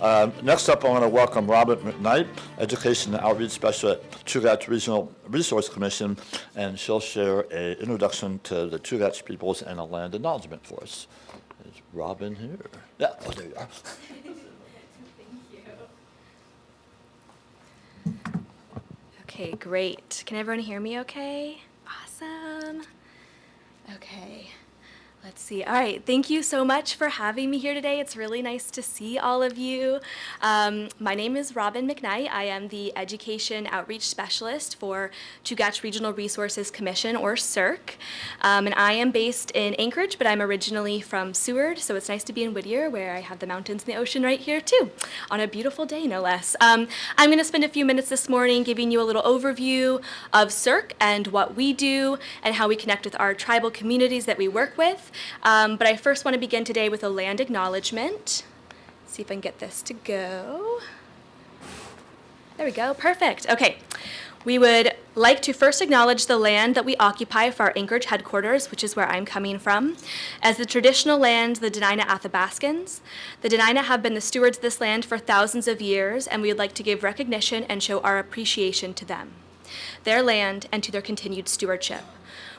Next up, I want to welcome Robert McKnight, Education and Outreach Specialist at Chugach Regional Resources Commission, and she'll share an introduction to the Chugach peoples and a land acknowledgement for us. Is Robin here? Yeah, oh, there you are. Okay, great. Can everyone hear me okay? Awesome. Okay. Let's see. All right. Thank you so much for having me here today. It's really nice to see all of you. My name is Robin McKnight. I am the Education Outreach Specialist for Chugach Regional Resources Commission, or CRRC. And I am based in Anchorage, but I'm originally from Seward, so it's nice to be in Whittier, where I have the mountains and the ocean right here, too, on a beautiful day, no less. I'm going to spend a few minutes this morning giving you a little overview of CRRC and what we do and how we connect with our tribal communities that we work with. But I first want to begin today with a land acknowledgement. See if I can get this to go. There we go. Perfect. Okay. We would like to first acknowledge the land that we occupy for our Anchorage headquarters, which is where I'm coming from, as the traditional land, the Dena'ina Athabascans. The Dena'ina have been the stewards of this land for thousands of years, and we would like to give recognition and show our appreciation to them, their land, and to their continued stewardship.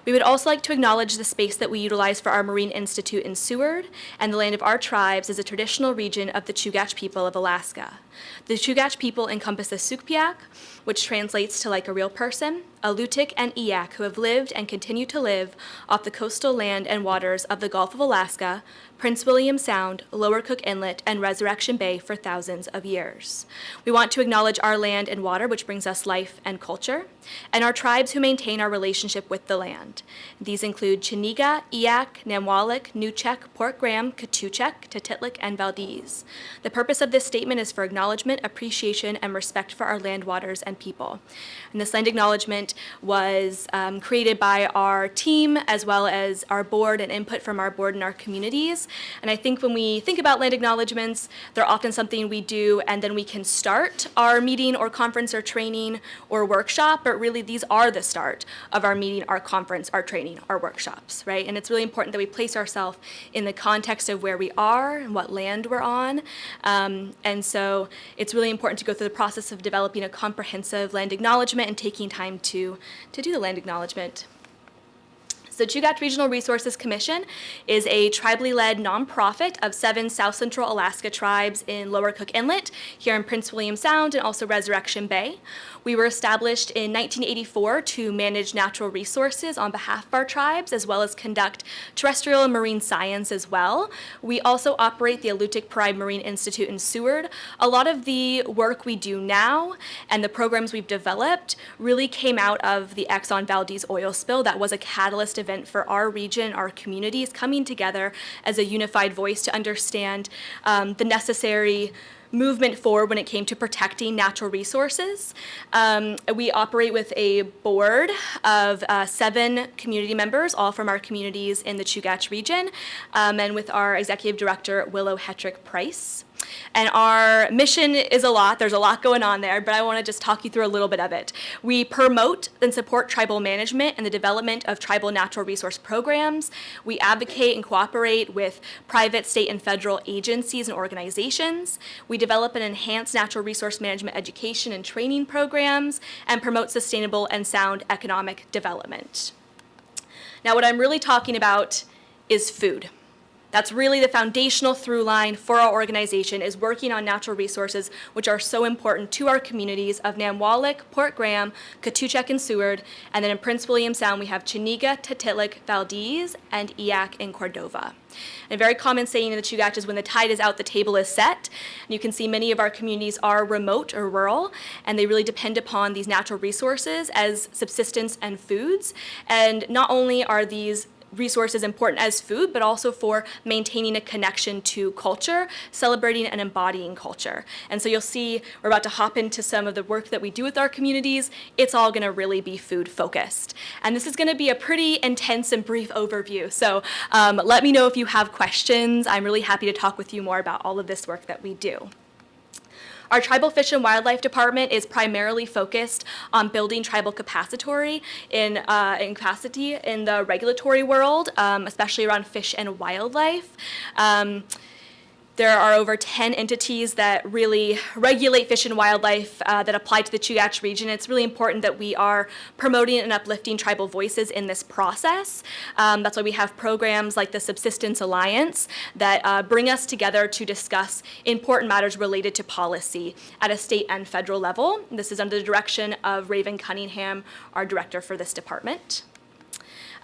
We would also like to acknowledge the space that we utilize for our Marine Institute in Seward and the land of our tribes as a traditional region of the Chugach people of Alaska. The Chugach people encompass the Sugpiaq, which translates to like a real person, Alutiiq, and Eyak, who have lived and continue to live off the coastal land and waters of the Gulf of Alaska, Prince William Sound, Lower Cook Inlet, and Resurrection Bay for thousands of years. We want to acknowledge our land and water, which brings us life and culture, and our tribes who maintain our relationship with the land. These include Chiniga, Eyak, Namwalik, Nuchek, Port Graham, Katuchek, Tatitlik, and Valdez. The purpose of this statement is for acknowledgement, appreciation, and respect for our land, waters, and people. And this land acknowledgement was created by our team as well as our board and input from our board and our communities. And I think when we think about land acknowledgements, they're often something we do and then we can start our meeting or conference or training or workshop, but really these are the start of our meeting, our conference, our training, our workshops, right? And it's really important that we place ourselves in the context of where we are and what land we're on. And so it's really important to go through the process of developing a comprehensive land acknowledgement and taking time to do the land acknowledgement. So Chugach Regional Resources Commission is a tribally led nonprofit of 7 South Central Alaska tribes in Lower Cook Inlet, here in Prince William Sound, and also Resurrection Bay. We were established in 1984 to manage natural resources on behalf of our tribes, as well as conduct terrestrial and marine science as well. We also operate the Alutiiq Pride Marine Institute in Seward. A lot of the work we do now and the programs we've developed really came out of the Exxon Valdez oil spill. That was a catalyst event for our region, our communities coming together as a unified voice to understand the necessary movement forward when it came to protecting natural resources. We operate with a board of 7 community members, all from our communities in the Chugach region, and with our executive director, Willow Hetrick Price. And our mission is a lot. There's a lot going on there, but I want to just talk you through a little bit of it. We promote and support tribal management and the development of tribal natural resource programs. We advocate and cooperate with private, state, and federal agencies and organizations. We develop and enhance natural resource management education and training programs and promote sustainable and sound economic development. Now, what I'm really talking about is food. That's really the foundational through line for our organization, is working on natural resources which are so important to our communities of Namwalik, Port Graham, Katuchek, and Seward, and then in Prince William Sound we have Chiniga, Tatitlik, Valdez, and Eyak in Cordova. And a very common saying in the Chugach is when the tide is out, the table is set. And you can see many of our communities are remote or rural, and they really depend upon these natural resources as subsistence and foods. And not only are these resources important as food, but also for maintaining a connection to culture, celebrating and embodying culture. And so you'll see we're about to hop into some of the work that we do with our communities. It's all going to really be food focused. And this is going to be a pretty intense and brief overview. So let me know if you have questions. I'm really happy to talk with you more about all of this work that we do. Our Tribal Fish and Wildlife Department is primarily focused on building tribal capacity in the regulatory world, especially around fish and wildlife. There are over 10 entities that really regulate fish and wildlife that apply to the Chugach region. It's really important that we are promoting and uplifting tribal voices in this process. That's why we have programs like the Subsistence Alliance that bring us together to discuss important matters related to policy at a state and federal level. This is under the direction of Raven Cunningham, our director for this department.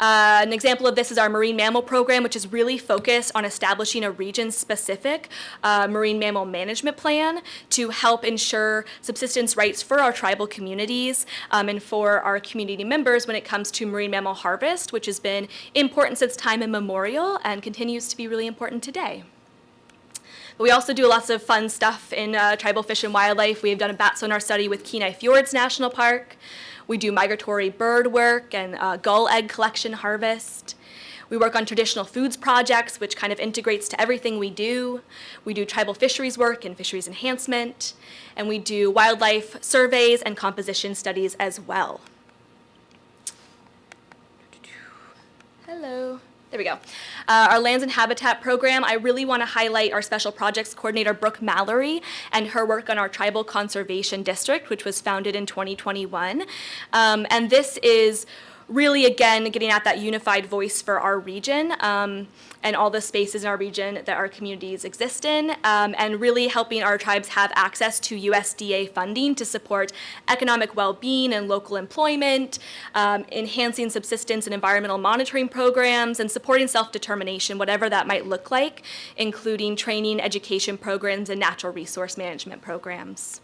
An example of this is our marine mammal program, which is really focused on establishing a region-specific marine mammal management plan to help ensure subsistence rights for our tribal communities and for our community members when it comes to marine mammal harvest, which has been important since time immemorial and continues to be really important today. But we also do lots of fun stuff in tribal fish and wildlife. We have done a bat sonar study with Kenai Fjords National Park. We do migratory bird work and gull egg collection harvest. We work on traditional foods projects, which kind of integrates to everything we do. We do tribal fisheries work and fisheries enhancement. And we do wildlife surveys and composition studies as well. Hello. There we go. Our Lands and Habitat program, I really want to highlight our Special Projects Coordinator, Brooke Mallory, and her work on our Tribal Conservation District, which was founded in 2021. And this is really, again, getting at that unified voice for our region and all the spaces in our region that our communities exist in, and really helping our tribes have access to USDA funding to support economic well-being and local employment, enhancing subsistence and environmental monitoring programs, and supporting self-determination, whatever that might look like, including training, education programs, and natural resource management programs.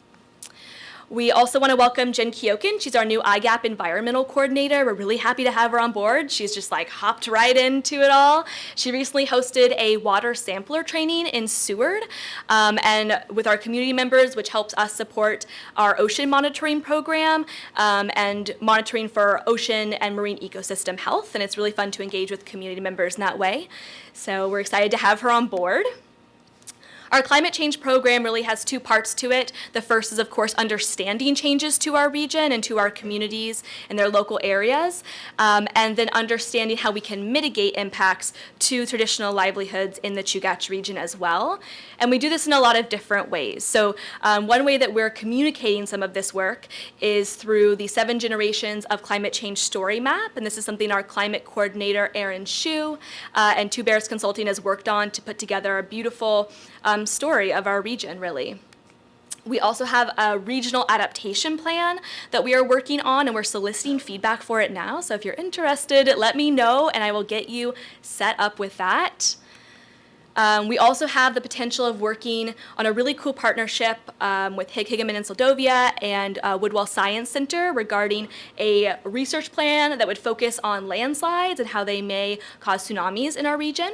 We also want to welcome Jen Kiokin. She's our new IGAP environmental coordinator. We're really happy to have her on board. She's just like hopped right into it all. She recently hosted a water sampler training in Seward and with our community members, which helps us support our ocean monitoring program and monitoring for ocean and marine ecosystem health. And it's really fun to engage with community members in that way. So we're excited to have her on board. Our climate change program really has two parts to it. The first is, of course, understanding changes to our region and to our communities and their local areas, and then understanding how we can mitigate impacts to traditional livelihoods in the Chugach region as well. And we do this in a lot of different ways. So one way that we're communicating some of this work is through the 7 Generations of Climate Change Story Map, and this is something our climate coordinator, Erin Shu, and Two Bears Consulting has worked on to put together a beautiful story of our region, really. We also have a regional adaptation plan that we are working on, and we're soliciting feedback for it now. So if you're interested, let me know, and I will get you set up with that. We also have the potential of working on a really cool partnership with Higaman and Soldovia and Woodwell Science Center regarding a research plan that would focus on landslides and how they may cause tsunamis in our region.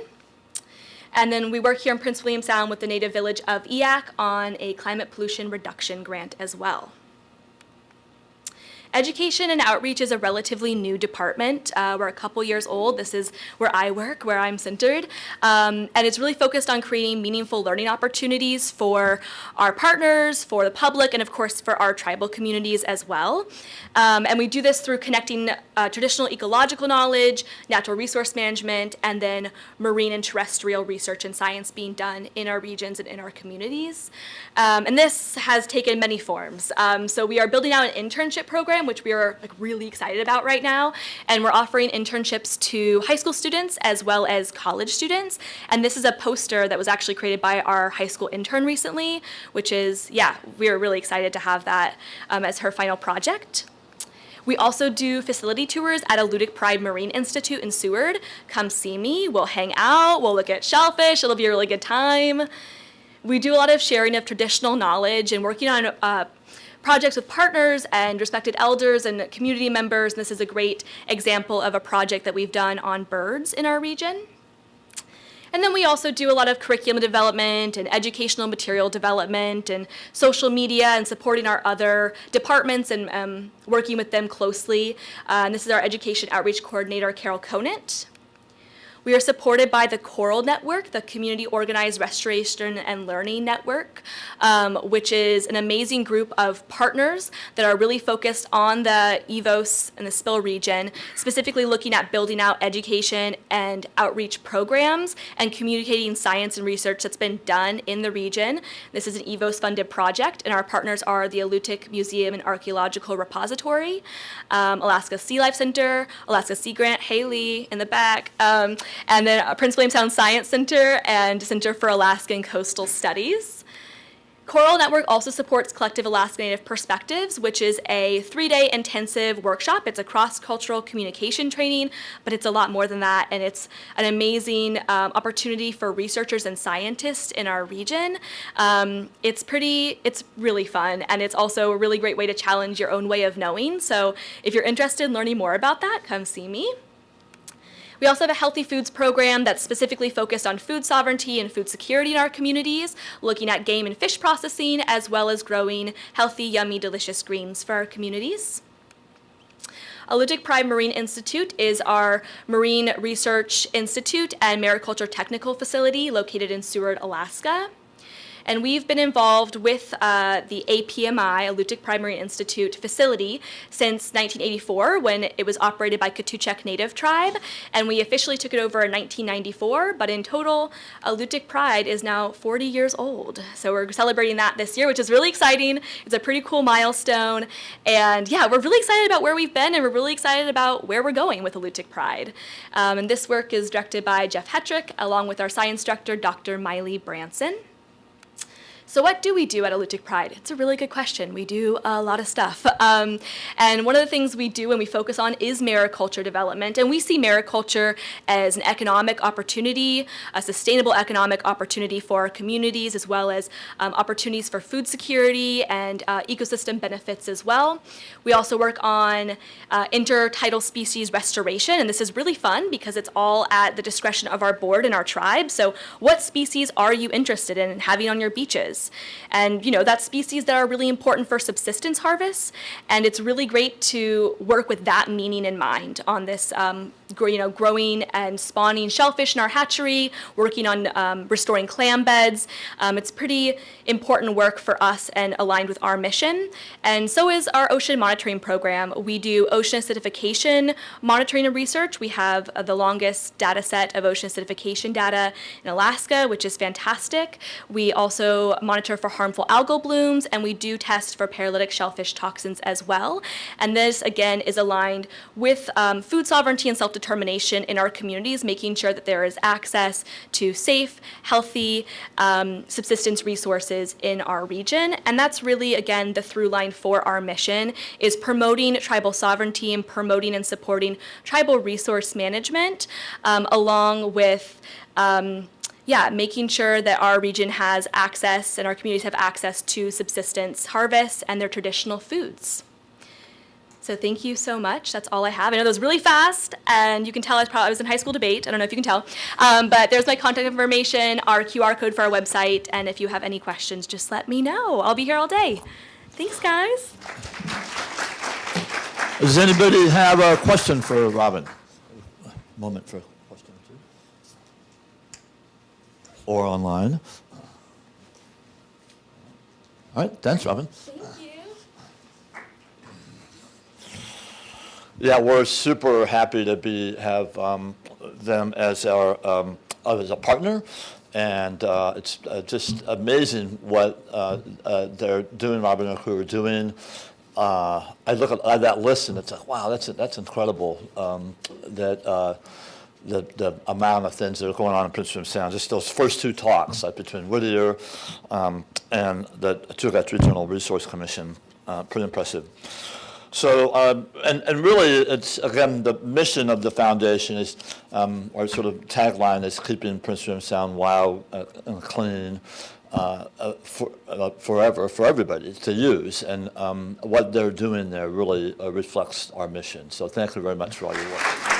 And then we work here in Prince William Sound with the native village of Eak on a climate pollution reduction grant as well. Education and outreach is a relatively new department. We're a couple years old. This is where I work, where I'm centered. And it's really focused on creating meaningful learning opportunities for our partners, for the public, and of course for our tribal communities as well. And we do this through connecting traditional ecological knowledge, natural resource management, and then marine and terrestrial research and science being done in our regions and in our communities. And this has taken many forms. So we are building out an internship program, which we are really excited about right now. And we're offering internships to high school students as well as college students. And this is a poster that was actually created by our high school intern recently, which is, we are really excited to have that as her final project. We also do facility tours at Alutiiq Pride Marine Institute in Seward. Come see me, we'll hang out, we'll look at shellfish, it'll be a really good time. We do a lot of sharing of traditional knowledge and working on projects with partners and respected elders and community members. And this is a great example of a project that we've done on birds in our region. And then we also do a lot of curriculum development and educational material development and social media and supporting our other departments and working with them closely. And this is our education outreach coordinator, Carol Conant. We are supported by the Coral Network, the Community Organized Restoration and Learning Network, which is an amazing group of partners that are really focused on the EVOS and the spill region, specifically looking at building out education and outreach programs and communicating science and research that's been done in the region. This is an EVOS-funded project, and our partners are the Alutiiq Museum and Archaeological Repository, Alaska Sea Life Center, Alaska Sea Grant, Haley in the back, and then Prince William Sound Science Center and Center for Alaskan Coastal Studies. Coral Network also supports Collective Alaska Native Perspectives, which is a 3-day intensive workshop. It's a cross-cultural communication training, but it's a lot more than that, and it's an amazing opportunity for researchers and scientists in our region. It's really fun, and it's also a really great way to challenge your own way of knowing. So if you're interested in learning more about that, come see me. We also have a healthy foods program that's specifically focused on food sovereignty and food security in our communities, looking at game and fish processing, as well as growing healthy, yummy, delicious greens for our communities. Alutiiq Pride Marine Institute is our marine research institute and mariculture technical facility located in Seward, Alaska. And we've been involved with the APMI, Alutiiq Pride Marine Institute facility, since 1984 when it was operated by Chugach Native Tribe, and we officially took it over in 1994, but in total, Alutiiq Pride is now 40 years old. So we're celebrating that this year, which is really exciting. It's a pretty cool milestone, and yeah, we're really excited about where we've been, and we're really excited about where we're going with Alutiiq Pride. And this work is directed by Jeff Hetrick, along with our science director, Dr. Miley Branson. So what do we do at Alutiiq Pride? It's a really good question. We do a lot of stuff. And one of the things we do and we focus on is mariculture development. And we see mariculture as an economic opportunity, a sustainable economic opportunity for our communities, as well as opportunities for food security and ecosystem benefits as well. We also work on intertidal species restoration, and this is really fun because it's all at the discretion of our board and our tribe. So what species are you interested in having on your beaches? And, you know, that's species that are really important for subsistence harvests, and it's really great to work with that meaning in mind on this, growing and spawning shellfish in our hatchery, working on restoring clam beds. It's pretty important work for us and aligned with our mission. And so is our ocean monitoring program. We do ocean acidification monitoring and research. We have the longest data set of ocean acidification data in Alaska, which is fantastic. We also monitor for harmful algal blooms, and we do test for paralytic shellfish toxins as well. And this, again, is aligned with food sovereignty and self-determination in our communities, making sure that there is access to safe, healthy subsistence resources in our region. And that's really, again, the through line for our mission is promoting tribal sovereignty and promoting and supporting tribal resource management, along with making sure that our region has access and our communities have access to subsistence harvests and their traditional foods. So thank you so much. That's all I have. I know that was really fast, and you can tell I was in high school debate. I don't know if you can tell. But there's my contact information, our QR code for our website, and if you have any questions, just let me know. I'll be here all day. Thanks, guys. Does anybody have a question for Robin? A moment for a question or two. Or online. All right, thanks, Robin. Thank you. Yeah, we're super happy to have them as our as a partner, and it's just amazing what they're doing, Robin and crew are doing. I look at that list and it's like, wow, that's incredible. The amount of things that are going on in Prince William Sound. Just those first two talks between Whittier and the Chugach Regional Resources Commission, pretty impressive. So, and really, it's, again, the mission of the foundation is, or sort of tagline is keeping Prince William Sound wild and clean forever, for everybody to use. And what they're doing there really reflects our mission. So thank you very much for all your work.